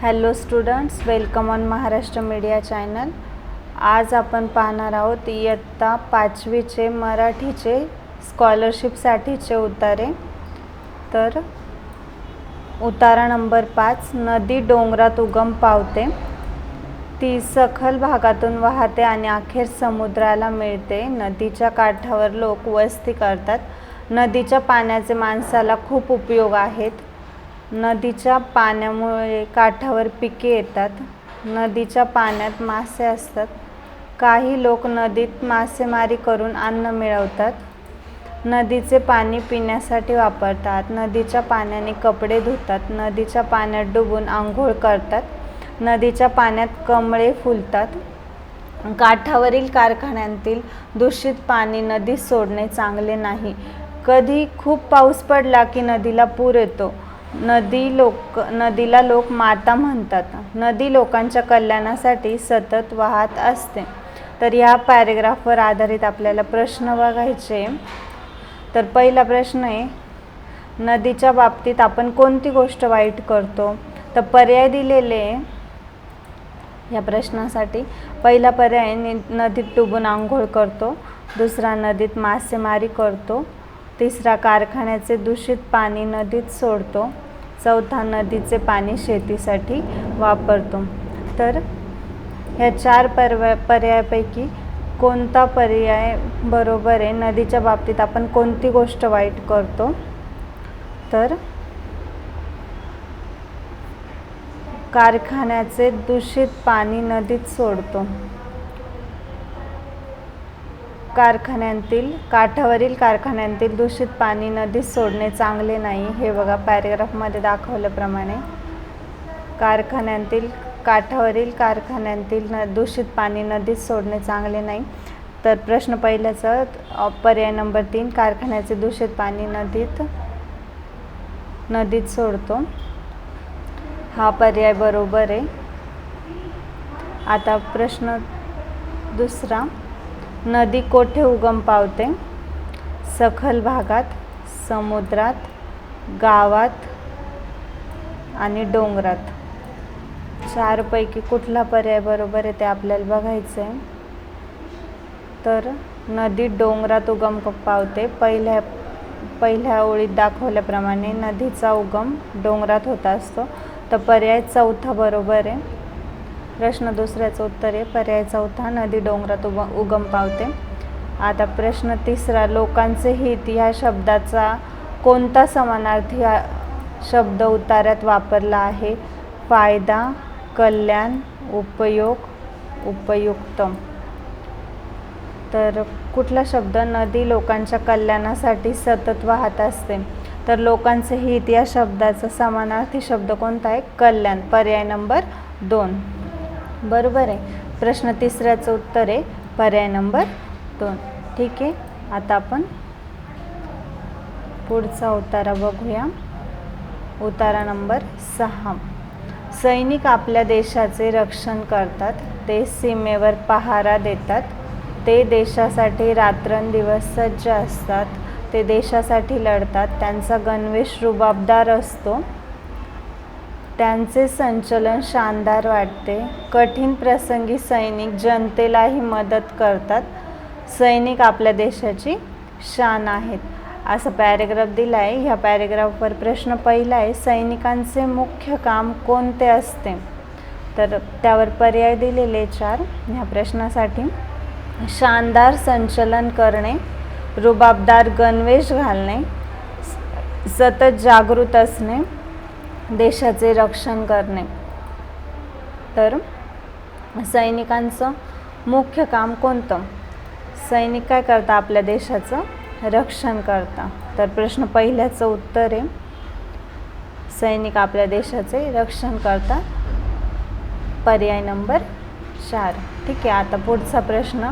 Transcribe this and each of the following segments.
Hello students, welcome on Maharashtra media channel. आज आपण पाहणार आहोत इयत्ता 5वीचे मराठीचे स्कॉलरशिपसाठीचे उतारे। तर उतारा नंबर 5, नदी डोंगरात उगम पावते, ती सखल भागातून वाहते आणि अखेर समुद्राला मिळते। नदीच्या काठावर लोक वस्ती करतात, नदीच्या पाण्याचे माणसाला खूप उपयोग आहेत, नदीच्या पाण्यामुळे काठावर पिके येतात, नदीच्या पाण्यात मासे असतात, काही लोक नदीत मासेमारी करून अन्न मिळवतात, नदीचे पाणी पिण्यासाठी वापरतात, नदीच्या पाण्याने कपडे धुतात, नदीच्या पाण्यात डुबून आंघोळ करतात, नदीच्या पाण्यात कमळे फुलतात, काठावरील कारखान्यांतील दूषित पाणी नदीत सोडणे चांगले नाही, कधी खूप पाऊस पडला की नदीला पूर येतो, नदीला लोक माता म्हणतात, नदी लोकांच्या कल्याणासाठी सतत वाहत असते। तर या पॅरेग्राफवर आधारित आपल्याला प्रश्न बघायचे। तर पहिला प्रश्न आहे, नदीच्या बाबतीत आपण कोणती गोष्ट वाईट करतो? तर पर्याय दिलेले या प्रश्नासाठी पहिला पर्याय नदीत डुबून आंघोळ करतो, दुसरा नदीत मासेमारी करतो, तिसरा कारखान्याचे दूषित पाणी नदीत सोडतो, चौथा नदीचे पाणी शेतीसाठी वापरतो। तर या चार पर्यायापैकी कोणता पर्याय बरोबर आहे? नदीच्या बाबतीत आपण कोणती गोष्ट वाईट करतो? तर कारखान्याचे दूषित पाणी नदीत सोडतो। काठावरील कारखान्यांतील दूषित पाणी नदीत सोडणे चांगले नाही। हे बघा पॅरेग्राफमध्ये दाखवल्याप्रमाणे काठावरील कारखान्यांतील दूषित पाणी नदीत सोडणे चांगले नाही। तर प्रश्न पहिल्याचा पर्याय नंबर 3, कारखान्याचे दूषित पाणी नदीत सोडतो, हा पर्याय बरोबर आहे। आता प्रश्न दुसरा, नदी कोठे उगम पावते? सखल भागात, समुद्रात, गावात आणि डोंगरात। चारपैकी कुठला पर्याय बरोबर आहे ते आपल्याला बघायचं आहे। तर नदी डोंगरात उगम पावते। पहिल्या ओळीत दाखवल्याप्रमाणे नदीचा उगम डोंगरात होत असतो, तर पर्याय चौथा बरोबर आहे। प्रश्न दुसऱ्याचं उत्तर आहे पर्याय चौथा, नदी डोंगरात उगम पावते। आता प्रश्न तिसरा, लोकांचे हित या शब्दाचा कोणता समानार्थी शब्द उतार्यात वापरला आहे? फायदा, कल्याण, उपयोग, उपयुक्त। तर कुठला शब्द? नदी लोकांच्या कल्याणासाठी सतत वाहत असते, तर लोकांचे हित या शब्दाचा समानार्थी शब्द कोणता आहे? कल्याण, पर्याय नंबर 2 बरोबर आहे। प्रश्न तिसऱ्याचं उत्तर आहे पर्याय नंबर 2। ठीक आहे, आता आपण पुढचा उतारा बघूया। उतारा नंबर 6, सैनिक आपल्या देशाचे रक्षण करतात, ते सीमेवर पहारा देतात, ते देशासाठी रात्रंदिवस सज्ज असतात, ते देशासाठी लढतात, त्यांचा गणवेश रुबाबदार असतो, त्यांचे संचलन शानदार वाटते, कठीण प्रसंगी सैनिक जनतेलाही मदत करतात, सैनिक आपल्या देशाची शान आहेत, असं पॅरेग्राफ दिला आहे। ह्या पॅरेग्राफवर प्रश्न पहिला आहे, सैनिकांचे मुख्य काम कोणते असते? तर त्यावर पर्याय दिलेले 4 ह्या प्रश्नासाठी, शानदार संचलन करणे, रुबाबदार गणवेश घालणे, सतत जागृत असणे, देशाचे रक्षण करणे। तर सैनिकांचं मुख्य काम कोणतं? सैनिक काय करतात? आपल्या देशाचं रक्षण करतात। तर प्रश्न पहिल्याचं उत्तर आहे, सैनिक आपल्या देशाचे रक्षण करतात, पर्याय नंबर 4। ठीक आहे, आता पुढचा प्रश्न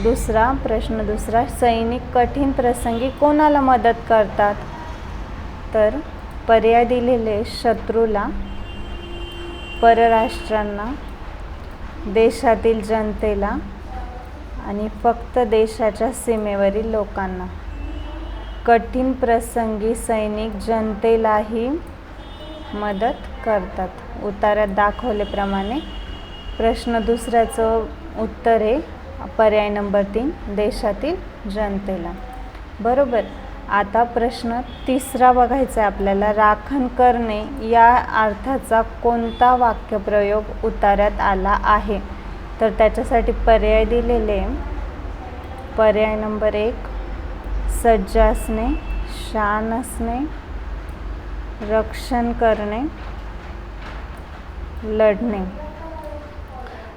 दुसरा, सैनिक कठीण प्रसंगी कोणाला मदत करतात? तर पर्याय दिलेले शत्रूला, परराष्ट्रांना, देशातील जनतेला आणि फक्त देशाच्या सीमेवरील लोकांना। कठीण प्रसंगी सैनिक जनतेलाही मदत करतात. उतारात दाखवल्याप्रमाणे प्रश्न दुसऱ्याचं उत्तर आहे पर्याय नंबर 3 देशातील जनतेला. बरोबर. आता प्रश्न तिसरा बघायचा आहे आपल्याला. राखण करणे या अर्थाचा कोणता वाक्यप्रयोग उतार्यात आला आहे? तर त्याच्यासाठी पर्याय दिलेले. पर्याय नंबर 1 सज्ज असणे, शान असणे, रक्षण करणे, लढणे.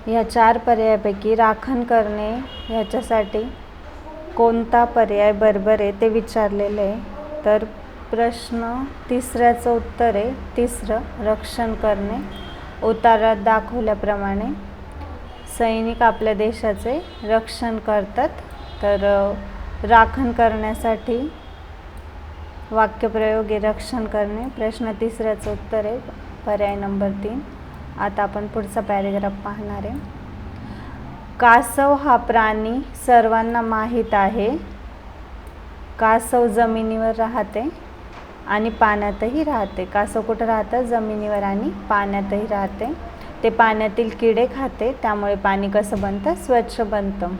या 4 पर्यायापैकी राखण करणे ह्याच्यासाठी कोणता पर्याय बरोबर आहे ते विचारलेले आहे. तर प्रश्न तिसऱ्याचं उत्तर आहे तिसरं रक्षण करणे. उतारात दाखवल्याप्रमाणे सैनिक आपल्या देशाचे रक्षण करतात. तर राखण करण्यासाठी वाक्यप्रयोग आहे रक्षण करणे. प्रश्न तिसऱ्याचं उत्तर आहे पर्याय नंबर 3. आता आपण पुढचा पॅरेग्राफ पाहणार आहे. कासव हा प्राणी सर्वांना माहीत आहे. कासव जमिनीवर राहते आणि पाण्यातही राहते. कासव कुठं राहतं? जमिनीवर आणि पाण्यातही राहते. ते पाण्यातील किडे खाते, त्यामुळे पाणी कसं बनतं? स्वच्छ बनतं.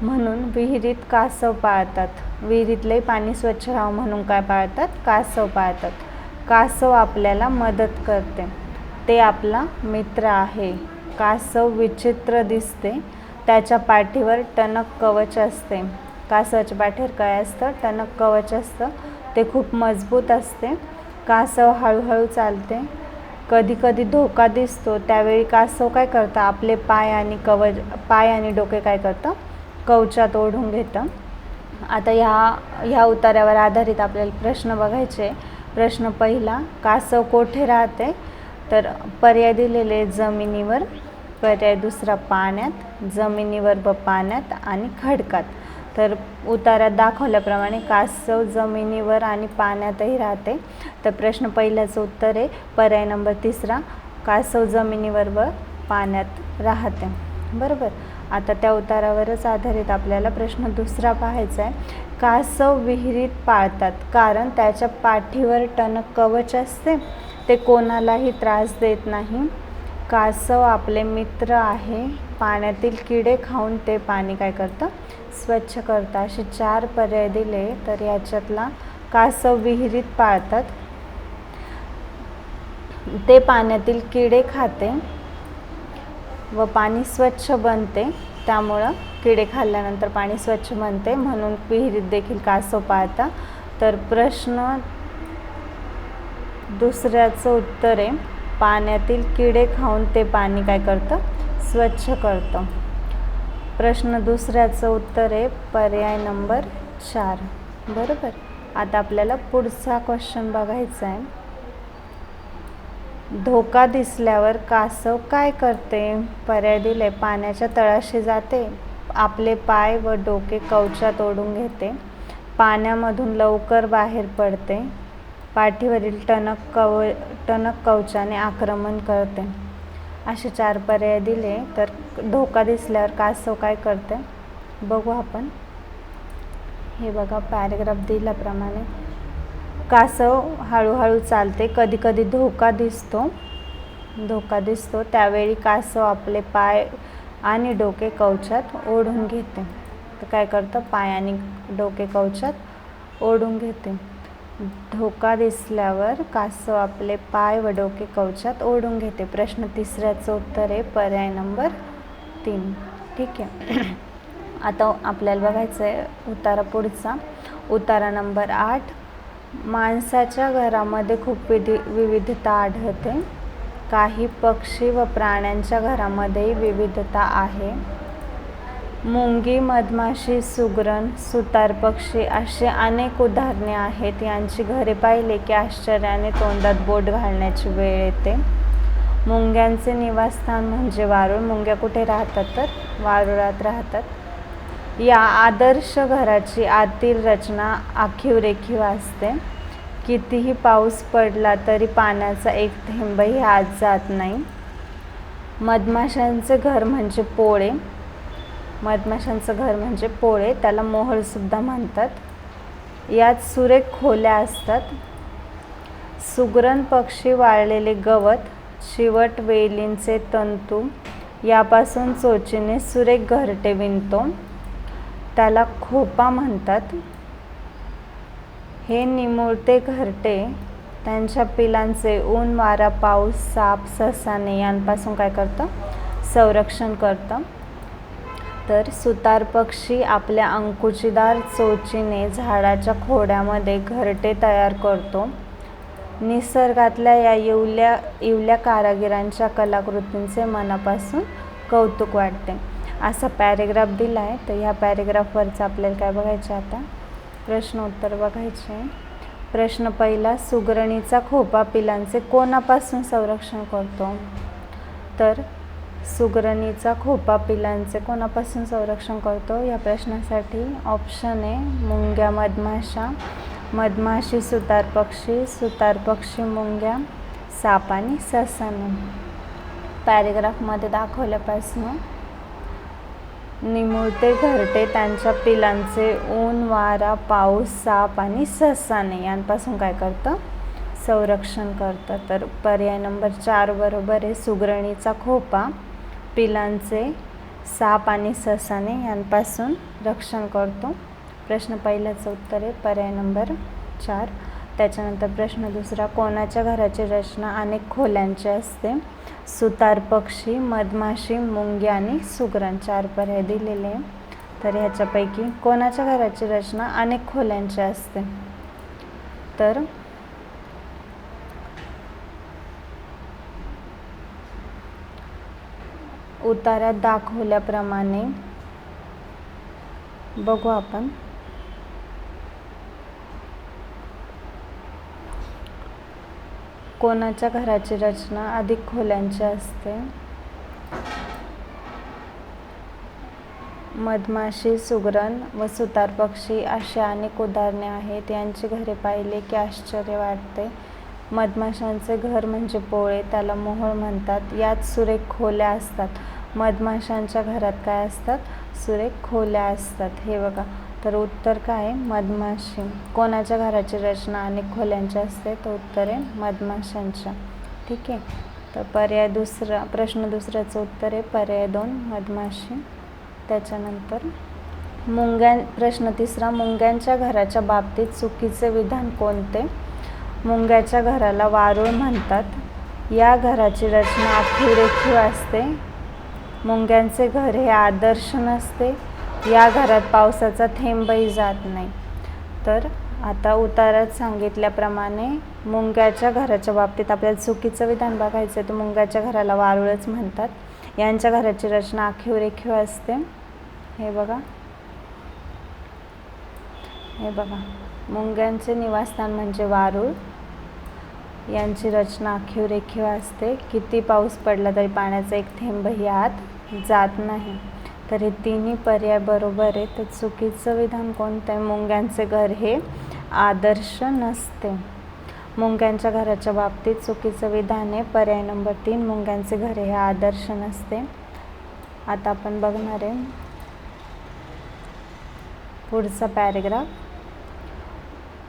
म्हणून विहिरीत कासव पाळतात. विहिरीतले पाणी स्वच्छ राहावं म्हणून काय पाळतात? कासव पाळतात. कासव आपल्याला मदत करते. ते आपला मित्र आहे. कासव विचित्र दिसते. त्याच्या पाठीवर टणक कवच असते. कासवाच्या पाठीवर काय असतं? टणक कवच असतं. ते खूप मजबूत असते. कासव हळूहळू चालते. कधी कधी धोका दिसतो, त्यावेळी कासव काय करतं? आपले पाय आणि डोके काय करतं? कवचात ओढून घेतं. आता ह्या उतार्यावर आधारित आपल्याला प्रश्न बघायचे. प्रश्न पहिला, कासव कोठे राहते? तर पर्याय दिलेले जमिनीवर. पर्याय दुसरा पाण्यात, जमिनीवर व पाण्यात आणि खडकात. तर उतार्यात दाखवल्याप्रमाणे कासव जमिनीवर आणि पाण्यातही राहते. तर प्रश्न पहिल्याचं उत्तर आहे पर्याय नंबर 3 कासव जमिनीवर व पाण्यात राहते. बरोबर. आता त्या उतारावरच आधारित आपल्याला प्रश्न दुसरा पाहायचा आहे. कासव विहिरीत पाळतात कारण त्याच्या पाठीवर टणक कवच असते. ते कोणालाही त्रास देत नाही. कासव आपले मित्र आहे. पाण्यातील किडे खाऊन ते पाणी काय करतं? स्वच्छ करतं. असे 4 पर्याय दिले. तर याच्यातला कासव विहिरीत पाळतात, ते पाण्यातील किडे खाते व पाणी स्वच्छ बनते. त्यामुळं किडे खाल्ल्यानंतर पाणी स्वच्छ बनते, म्हणून विहिरीत देखील कासव पाळतात. तर प्रश्न दुसऱ्याचं उत्तर आहे पाण्यातील किडे खाऊन ते पाणी काय करतं? स्वच्छ करतं. प्रश्न दुसऱ्याचं उत्तर आहे पर्याय नंबर 4. बरोबर. आता आपल्याला पुढचा क्वेश्चन बघायचा आहे. धोका दिसल्यावर कासव काय करते? पर्याय दिले. पाण्याच्या तळाशी जाते, आपले पाय व डोके कवचात ओढून घेते, पाण्यामधून लवकर बाहेर पडते, पाठीवरील टणक कवचाने आक्रमण करते. असे 4 पर्याय दिले. तर धोका दिसल्यावर कासव काय करते बघू आपण. हे बघा पॅरेग्राफ दिल्याप्रमाणे कासव हळूहळू चालते. कधी कधी धोका दिसतो त्यावेळी कासव आपले पाय आणि डोके कवचात ओढून घेते. तर काय करतं? पाय आणि डोके कवचात ओढून घेते. धोका दिसल्यावर कासव आपले पाय व डोके कवचात ओढून घेते. प्रश्न तिसऱ्याचं उत्तर आहे पर्याय नंबर 3. ठीक आहे. आता आपल्याला बघायचं आहे उतारा पुढचा. उतारा नंबर 8. माणसाच्या घरामध्ये खूप विविधता आढळते. काही पक्षी व प्राण्यांच्या घरामध्येही विविधता आहे. मुंगी, मधमाशी, सुगरण, सुतार पक्षी असे अनेक उदाहरणे आहेत. यांची घरे पाहिले की आश्चर्याने तोंडात बोट घालण्याची वेळ येते. मुंग्यांचे निवासस्थान म्हणजे वारूळ. मुंग्या कुठे राहतात? तर वारुळात राहतात. या आदर्श घराची आतील रचना आखीव असते. कितीही पाऊस पडला तरी पाण्याचा एक थेंबही आत जात नाही. मधमाशांचे घर म्हणजे पोळे. त्याला मोहळ सुद्धा म्हणतात. यात सुरेख खोल्या असतात. सुगरण पक्षी वाळलेले गवत, चिवट वेलींचे तंतू यापासून चोचीने सुरेख घरटे विणतो, त्याला खोपा म्हणतात. हे निमुळते घरटे त्यांच्या पिलांचे ऊन, वारा, पाऊस, साप, ससाणे यांपासून काय करतं? संरक्षण करतं. तर सुतार पक्षी आपल्या अंकुचीदार चोचीने झाडाच्या खोडामध्ये घरटे तयार करतो. निसर्गातल्या या इवल्या कारागिरांच्या कलाकृतींचे मनापासून कौतुक वाटते. असा पॅरेग्राफ दिला आहे. तर ह्या पॅरेग्राफवरचं आपल्याला काय बघायचं आता? प्रश्न उत्तर बघायचे. प्रश्न पहिला, सुगरणीचा खोपा पिलांचे कोणापासून संरक्षण करतो? तर सुगरणीचा खोपा पिलांचे कोणापासून संरक्षण करतो? या प्रश्नासाठी ऑप्शन आहे मुंग्या, मधमाशा, मधमाशी सुतार पक्षी मुंग्या, साप आणि ससाणे. पॅरेग्राफमध्ये दाखवल्यापासून निमुळते घरटे त्यांच्या पिलांचे ऊन, वारा, पाऊस, साप आणि ससाणे यांपासून काय करतं? संरक्षण करतं. तर पर्याय नंबर 4 बरोबर आहे. सुगरणीचा खोपा पिलांचे साप आणि ससाणे यांपासून रक्षण करतो. प्रश्न पहिल्याचं उत्तर आहे पर्याय नंबर 4. त्याच्यानंतर प्रश्न दुसरा, कोणाच्या घराची रचना अनेक खोल्यांची असते? सुतार पक्षी, मधमाशी, मुंग्या आणि सुगरण. 4 पर्याय दिलेले आहे. तर ह्याच्यापैकी कोणाच्या घराची रचना अनेक खोल्यांची असते? तर उतार्यात दाखवल्याप्रमाणे बघू आपण. कोणाच्या घराची रचना अधिक खोल्यांची असते? मधमाशी, सुगरण व सुतार पक्षी अशी अनेक उदाहरणे आहेत. यांची घरे पाहिले की आश्चर्य वाटते. मधमाशांचे घर म्हणजे पोळे, त्याला मोहोळ म्हणतात. यात सुरेख खोल्या असतात. मधमाशांच्या घरात काय असतात? सुरेख खोल्या असतात. हे बघा. तर उत्तर काय आहे? मधमाशी. कोणाच्या घराची रचना अनेक खोल्यांची असते? तर उत्तर आहे मधमाशांच्या. ठीक आहे. तर पर्याय दुसरा, प्रश्न दुसऱ्याचं उत्तर आहे पर्याय 2 मधमाशी. त्याच्यानंतर प्रश्न तिसरा, मुंग्यांच्या घराच्या बाबतीत चुकीचे विधान कोणते? मुंग्याच्या घराला वारूळ म्हणतात. या घराची रचना आखीव असते. मुंग्यांचे घर हे आदर्श नसते. या घरात पावसाचा थेंबही जात नाही. तर आता उतारात सांगितल्याप्रमाणे मुंग्याच्या घराच्या बाबतीत आपल्याला चुकीचं विधान बघायचं. तर मुंग्याच्या घराला वारूळच म्हणतात. यांच्या घराची रचना आखीव असते. हे बघा, मुंग्यांचे निवासस्थान म्हणजे वारूळ. यांची रचना आखीव असते. किती पाऊस पडला तरी पाण्याचा एक थेंबही आत जात नाही. तर हे तिन्ही पर्याय बरोबर आहे. तर चुकीचं विधान कोणतं आहे? मुंग्यांचे घर हे आदर्श नसते. मुंग्यांच्या घराच्या बाबतीत चुकीचं विधान आहे पर्याय नंबर 3 मुंग्यांचे घर हे आदर्श नसते. आता आपण बघणार आहे पुढचा पॅरेग्राफ.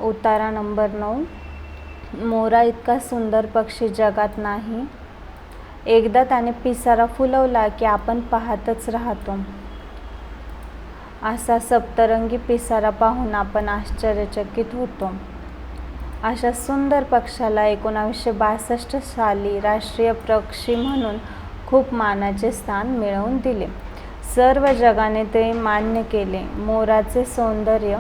उतारा नंबर 9, मोरा इतका सुंदर पक्षी जगात नाही. एकदा त्याने पिसारा फुलवला की आपण पाहतच राहतो. असा सप्तरंगी पिसारा पाहून आपण आश्चर्यचकित होतो. अशा सुंदर पक्षाला 1962 साली राष्ट्रीय पक्षी म्हणून खूप मानाचे स्थान मिळवून दिले. सर्व जगाने ते मान्य केले. मोराचे सौंदर्य.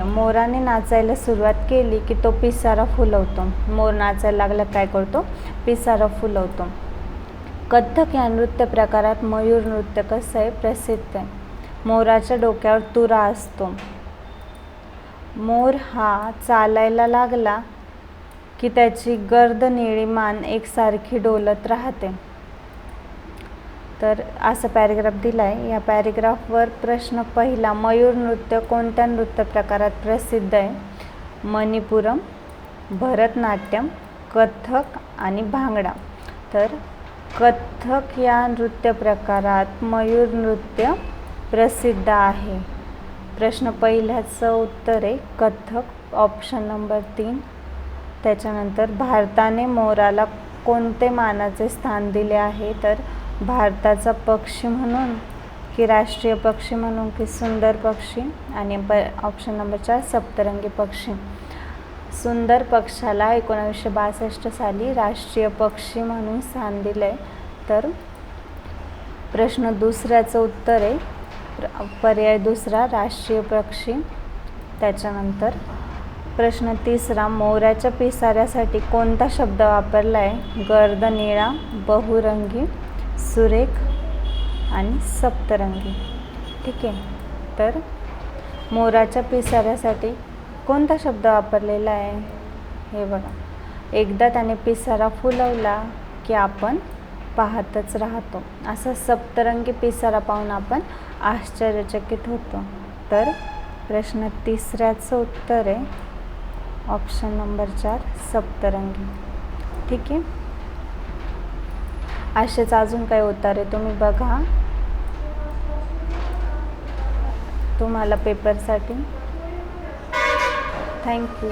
मोराने नाचायला सुरुवात केली की तो पिसारा फुलवतो. मोर नाचायला लागला काय करतो? पिसारा फुलवतो. कथ्थक या नृत्य प्रकारात मयूर नृत्य कसं आहे? प्रसिद्ध आहे. मोराच्या डोक्यावर तुरा असतो. मोर हा चालायला लागला की त्याची गर्द निळी मान एकसारखी डोलत राहते. तर असं पॅरेग्राफ दिला आहे. या पॅरेग्राफवर प्रश्न पहिला, मयूर नृत्य कोणत्या नृत्य प्रकारात प्रसिद्ध आहे? मणिपुरम, भरतनाट्यम, कथ्थक आणि भांगडा. तर कथ्थक या नृत्य प्रकारात मयूर नृत्य प्रसिद्ध आहे. प्रश्न पहिल्याचं उत्तर आहे कथ्थक. Option number 3. त्याच्यानंतर भारताने मोराला कोणते मानाचे स्थान दिले आहे, तर भारताचा पक्षी म्हणून की राष्ट्रीय पक्षी म्हणून की सुंदर पक्षी. आणि ऑप्शन नंबर 4 सप्तरंगी पक्षी. सुंदर पक्षाला 1962 साली राष्ट्रीय पक्षी म्हणून स्थान दिलं आहे. तर प्रश्न दुसऱ्याचं उत्तर आहे पर्याय दुसरा राष्ट्रीय पक्षी. त्याच्यानंतर प्रश्न तिसरा मोराच्या पिसाऱ्यासाठी कोणता शब्द वापरला आहे, गर्द, निळा, बहुरंगी, सुरेख आणि सप्तरंगी. ठीक आहे. तर मोराच्या पिसाऱ्यासाठी कोणता शब्द वापरलेला आहे, हे बघा. एकदा त्याने पिसारा फुलवला की आपण पाहतच राहतो. असा सप्तरंगी पिसारा पाहून आपण आश्चर्यचकित होतो. तर प्रश्न तिसऱ्याचं उत्तर आहे ऑप्शन नंबर 4 सप्तरंगी. ठीक आहे. असेच अजून काही उत्तर आहे तुम्ही बघा तुम्हाला पेपरसाठी. थँक्यू.